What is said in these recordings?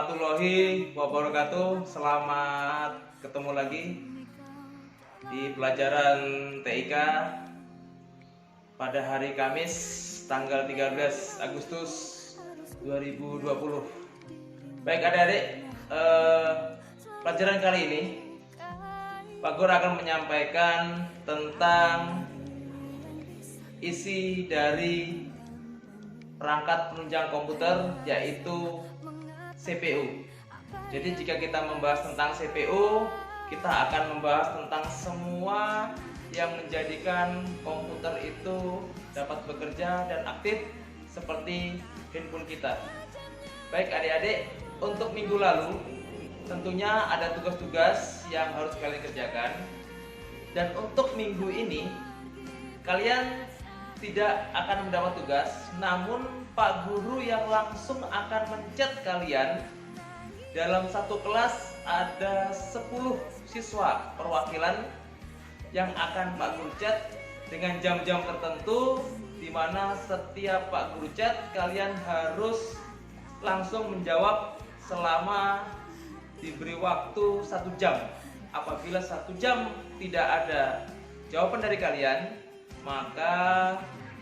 warahmatullahi wabarakatuh. Selamat ketemu lagi di pelajaran TIK pada hari Kamis tanggal 13 Agustus 2020. Baik adik-adik, pelajaran kali ini Pak Guru akan menyampaikan tentang isi dari perangkat penunjang komputer, yaitu CPU. Jadi jika kita membahas tentang CPU, kita akan membahas tentang semua yang menjadikan komputer itu dapat bekerja dan aktif seperti handphone kita. Baik adik-adik, untuk minggu lalu tentunya ada tugas-tugas yang harus kalian kerjakan. Dan untuk minggu ini kalian tidak akan mendapat tugas, namun Pak Guru yang langsung akan mencet kalian. Dalam satu kelas ada 10 siswa perwakilan yang akan Pak Guru chat dengan jam-jam tertentu, di mana setiap Pak Guru chat kalian harus langsung menjawab selama diberi waktu 1 jam. Apabila 1 jam tidak ada jawaban dari kalian, maka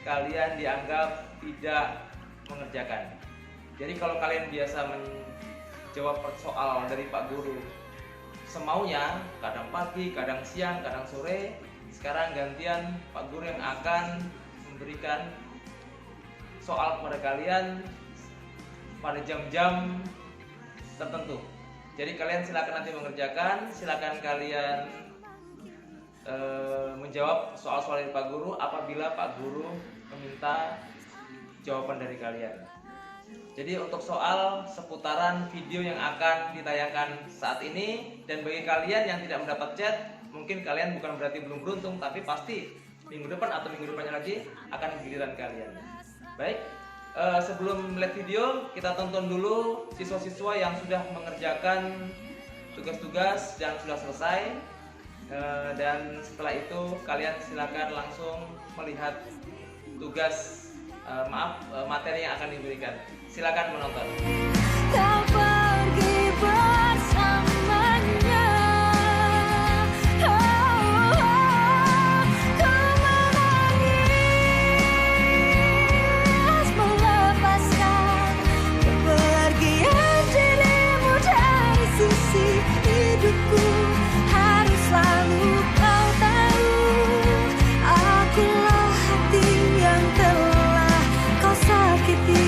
kalian dianggap tidak mengerjakan. Jadi kalau kalian biasa menjawab soal dari Pak Guru semaunya, kadang pagi, kadang siang, kadang sore, sekarang gantian Pak Guru yang akan memberikan soal kepada kalian pada jam-jam tertentu. Jadi kalian silakan nanti mengerjakan, silakan kalian menjawab soal-soal dari Pak Guru apabila Pak Guru meminta jawaban dari kalian. Jadi untuk soal seputaran video yang akan ditayangkan saat ini, dan bagi kalian yang tidak mendapat chat, mungkin kalian bukan berarti belum beruntung, tapi pasti minggu depan atau minggu depannya lagi akan giliran kalian. Baik, sebelum melihat video, kita tonton dulu siswa-siswa yang sudah mengerjakan tugas-tugas yang sudah selesai. Dan setelah itu kalian silakan langsung melihat tugas materi yang akan diberikan. Silakan menonton. Kau pergi bersamanya, ku menangis melepaskan kepergian dirimu dari sisi hidupku. Harus selalu kau tahu, akulah hati yang telah kau sakiti.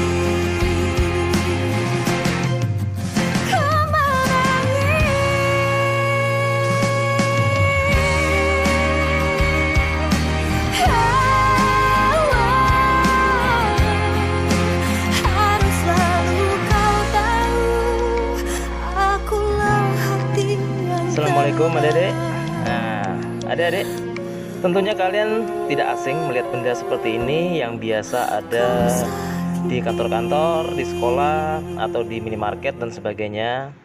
Assalamualaikum adik-adik. Nah, adik-adik, tentunya kalian tidak asing melihat benda seperti ini yang biasa ada di kantor-kantor, di sekolah, atau di minimarket dan sebagainya.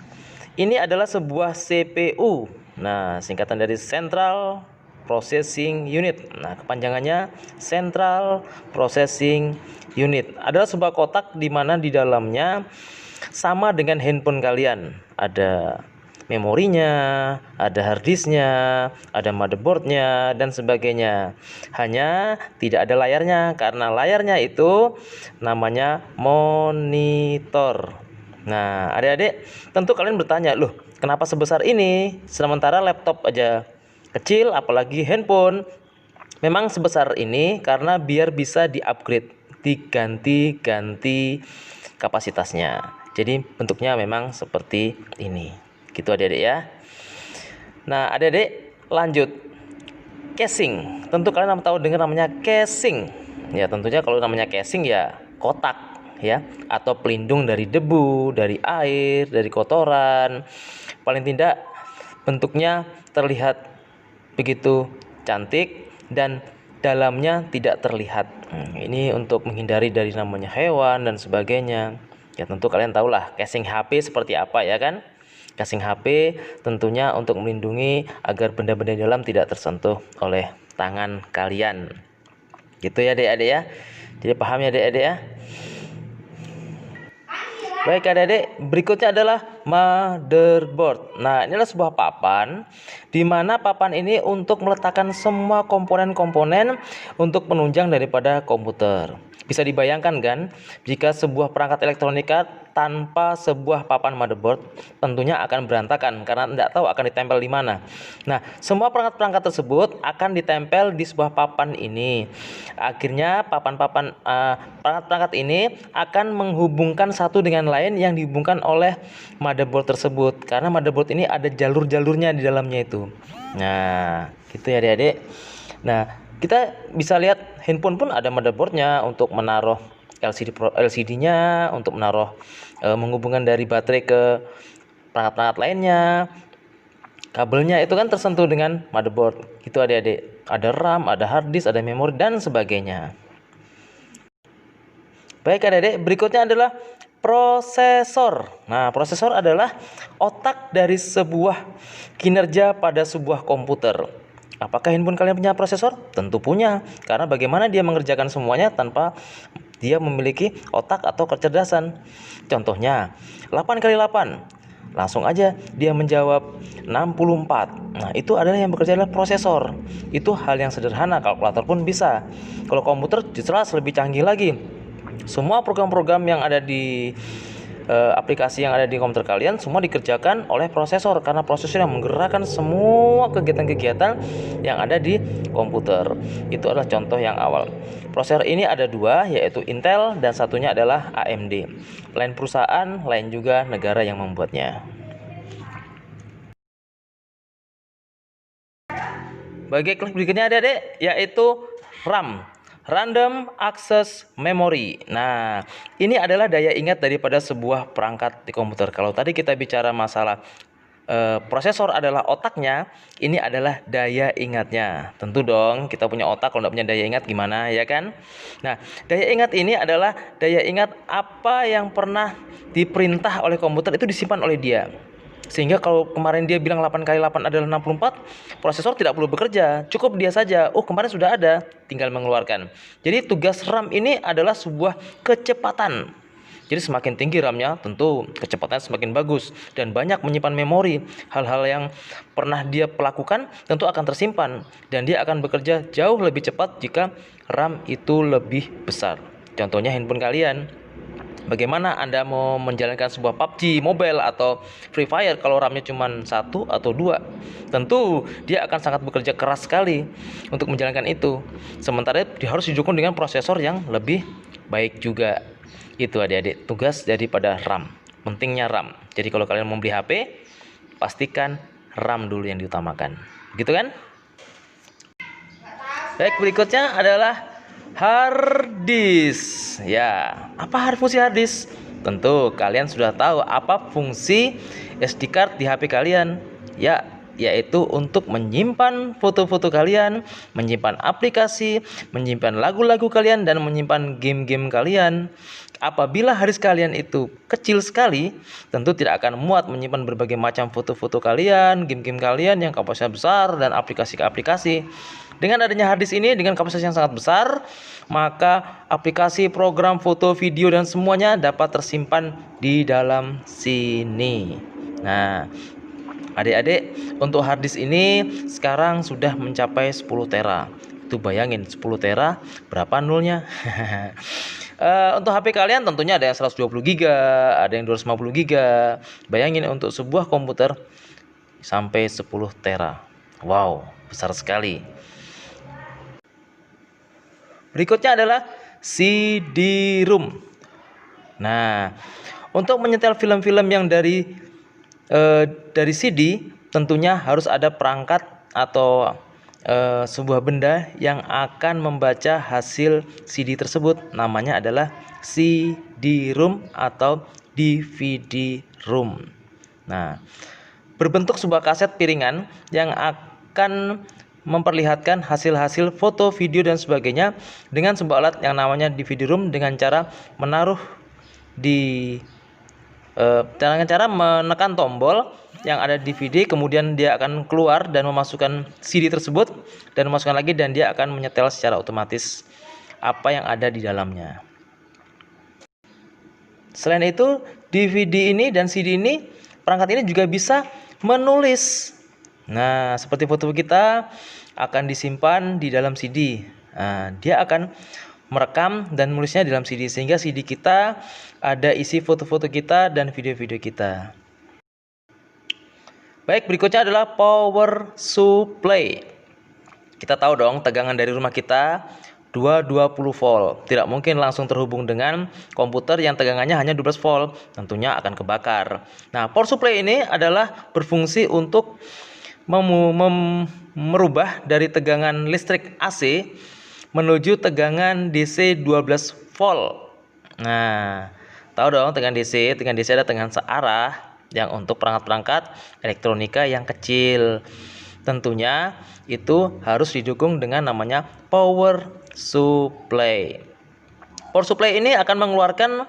Ini adalah sebuah CPU. Nah, singkatan dari Central Processing Unit. Nah, kepanjangannya Central Processing Unit. Adalah sebuah kotak di mana di dalamnya sama dengan handphone kalian. Ada memorinya, ada harddisknya, ada motherboardnya, dan sebagainya. Hanya tidak ada layarnya, karena layarnya itu namanya monitor. Nah, adik-adik, tentu kalian bertanya, loh, kenapa sebesar ini? Sementara laptop aja kecil, apalagi handphone. Memang sebesar ini karena biar bisa di-upgrade, diganti-ganti kapasitasnya. Jadi bentuknya memang seperti ini. Gitu adik-adik ya. Nah adik-adik, lanjut. Casing. Tentu kalian tahu dengar namanya casing. Ya tentunya kalau namanya casing ya kotak ya, atau pelindung dari debu, dari air, dari kotoran. Paling tidak bentuknya terlihat begitu cantik dan dalamnya tidak terlihat. Ini untuk menghindari dari namanya hewan dan sebagainya. Ya tentu kalian tahulah casing HP seperti apa ya kan. Casing HP tentunya untuk melindungi agar benda-benda di dalam tidak tersentuh oleh tangan kalian. Gitu ya adik-adik ya. Jadi paham ya adik-adik ya. Baik adik-adik, berikutnya adalah motherboard. Nah, ini adalah sebuah papan, di mana papan ini untuk meletakkan semua komponen-komponen untuk penunjang daripada komputer. Bisa dibayangkan kan, jika sebuah perangkat elektronika tanpa sebuah papan motherboard tentunya akan berantakan karena tidak tahu akan ditempel di mana. Nah, semua perangkat-perangkat tersebut akan ditempel di sebuah papan ini. Akhirnya perangkat-perangkat ini akan menghubungkan satu dengan lain yang dihubungkan oleh motherboard tersebut, karena motherboard ini ada jalur-jalurnya di dalamnya itu. Nah, gitu ya adik-adik. Nah, kita bisa lihat handphone pun ada motherboardnya untuk menaruh LCD-nya, untuk menaruh menghubungkan dari baterai ke perangkat-perangkat lainnya. Kabelnya itu kan tersentuh dengan motherboard. Gitu adik-adik. Ada RAM, ada hard disk, ada memori dan sebagainya. Baik adik-adik, berikutnya adalah prosesor. Nah, prosesor adalah otak dari sebuah kinerja pada sebuah komputer. Apakah handphone kalian punya prosesor? Tentu punya, karena bagaimana dia mengerjakan semuanya tanpa dia memiliki otak atau kecerdasan. Contohnya, 8 kali 8. Langsung aja dia menjawab 64. Nah, itu adalah yang bekerja adalah prosesor. Itu hal yang sederhana, kalkulator pun bisa. Kalau komputer jelas lebih canggih lagi. Semua program-program yang ada di aplikasi yang ada di komputer kalian semua dikerjakan oleh prosesor, karena prosesor yang menggerakkan semua kegiatan-kegiatan yang ada di komputer. Itu adalah contoh yang awal. Prosesor ini ada dua, yaitu Intel dan satunya adalah AMD. Lain perusahaan, lain juga negara yang membuatnya. Bagi kelas berikutnya adik-adik, yaitu RAM, Random Access Memory. Nah, ini adalah daya ingat daripada sebuah perangkat di komputer. Kalau tadi kita bicara masalah prosesor adalah otaknya, ini adalah daya ingatnya. Tentu dong, kita punya otak, kalau tidak punya daya ingat gimana, ya kan? Nah, daya ingat ini adalah daya ingat apa yang pernah diperintah oleh komputer itu disimpan oleh dia. Sehingga kalau kemarin dia bilang 8 kali 8 adalah 64, prosesor tidak perlu bekerja, cukup dia saja, oh kemarin sudah ada, tinggal mengeluarkan. Jadi tugas RAM ini adalah sebuah kecepatan. Jadi semakin tinggi RAM-nya, tentu kecepatannya semakin bagus dan banyak menyimpan memori. Hal-hal yang pernah dia lakukan tentu akan tersimpan dan dia akan bekerja jauh lebih cepat jika RAM itu lebih besar. Contohnya handphone kalian. Bagaimana Anda mau menjalankan sebuah PUBG Mobile atau Free Fire kalau RAM-nya cuma 1 atau 2? Tentu dia akan sangat bekerja keras sekali untuk menjalankan itu. Sementara dia harus didukung dengan prosesor yang lebih baik juga. Itu adik-adik tugas daripada RAM. Pentingnya RAM. Jadi kalau kalian mau beli HP, pastikan RAM dulu yang diutamakan. Gitu kan? Baik, berikutnya adalah hard disk. Ya, apa fungsi hard disk? Tentu kalian sudah tahu apa fungsi SD card di HP kalian. Ya, yaitu untuk menyimpan foto-foto kalian, menyimpan aplikasi, menyimpan lagu-lagu kalian dan menyimpan game-game kalian. Apabila hard disk kalian itu kecil sekali, tentu tidak akan muat menyimpan berbagai macam foto-foto kalian, game-game kalian yang kapasitasnya besar dan aplikasi-aplikasi. Dengan adanya hard disk ini dengan kapasitas yang sangat besar, maka aplikasi, program, foto, video dan semuanya dapat tersimpan di dalam sini. Nah, adik-adik, untuk hard disk ini sekarang sudah mencapai 10 tera. Itu bayangin 10 tera berapa nolnya? Untuk HP kalian tentunya ada yang 120 GB, ada yang 250 GB. Bayangin untuk sebuah komputer sampai 10 tera. Wow, besar sekali. Berikutnya adalah CD-ROM. Nah, untuk menyetel film-film yang dari CD, tentunya harus ada perangkat atau sebuah benda yang akan membaca hasil CD tersebut. Namanya adalah CD-ROM atau DVD-ROM. Nah, berbentuk sebuah kaset piringan yang akan memperlihatkan hasil-hasil foto, video dan sebagainya dengan sebuah alat yang namanya DVD-ROM dengan cara menaruh dengan cara menekan tombol yang ada DVD, kemudian dia akan keluar dan memasukkan CD tersebut dan memasukkan lagi dan dia akan menyetel secara otomatis apa yang ada di dalamnya. Selain itu, DVD ini dan CD ini, perangkat ini juga bisa menulis. Nah, seperti foto kita akan disimpan di dalam CD. Nah, dia akan merekam dan menulisnya di dalam CD, sehingga CD kita ada isi foto-foto kita dan video-video kita. Baik, berikutnya adalah power supply. Kita tahu dong, tegangan dari rumah kita 220 volt. Tidak mungkin langsung terhubung dengan komputer yang tegangannya hanya 12 volt. Tentunya akan kebakar. Nah, power supply ini adalah berfungsi untuk merubah dari tegangan listrik AC menuju tegangan DC 12 volt. Nah, tahu dong tegangan DC ada tegangan searah yang untuk perangkat-perangkat elektronika yang kecil. Tentunya itu harus didukung dengan namanya power supply. Power supply ini akan mengeluarkan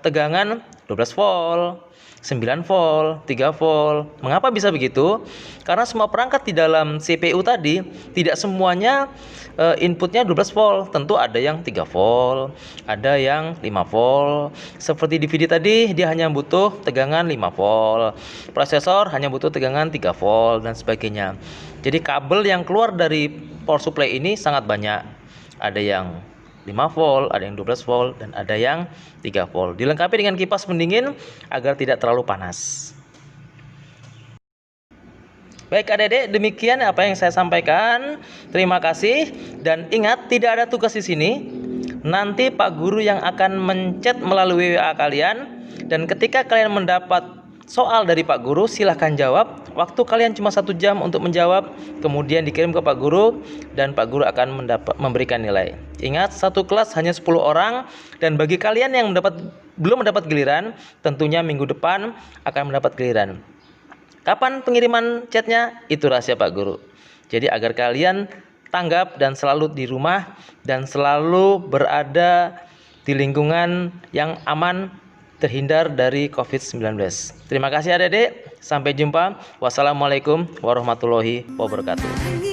tegangan 12 volt, 9 volt, 3 volt. Mengapa bisa begitu? Karena semua perangkat di dalam CPU tadi tidak semuanya inputnya 12 volt. Tentu ada yang 3 volt, ada yang 5 volt. Seperti DVD tadi, dia hanya butuh tegangan 5 volt. Prosesor hanya butuh tegangan 3 volt dan sebagainya. Jadi kabel yang keluar dari power supply ini sangat banyak. Ada yang 5 volt, ada yang 12 volt, dan ada yang 3 volt. Dilengkapi dengan kipas pendingin agar tidak terlalu panas. Baik adik-adik, demikian apa yang saya sampaikan. Terima kasih, dan ingat tidak ada tugas di sini. Nanti Pak Guru yang akan menchat melalui WA kalian, dan ketika kalian mendapat soal dari Pak Guru, silahkan jawab. Waktu kalian cuma 1 jam untuk menjawab, kemudian dikirim ke Pak Guru, dan Pak Guru akan memberikan nilai. Ingat, satu kelas hanya 10 orang, dan bagi kalian yang belum mendapat giliran, tentunya minggu depan akan mendapat giliran. Kapan pengiriman chatnya? Itu rahasia Pak Guru. Jadi agar kalian tanggap dan selalu di rumah, dan selalu berada di lingkungan yang aman, terhindar dari COVID-19. Terima kasih adik-adik. Sampai jumpa. Wassalamualaikum warahmatullahi wabarakatuh.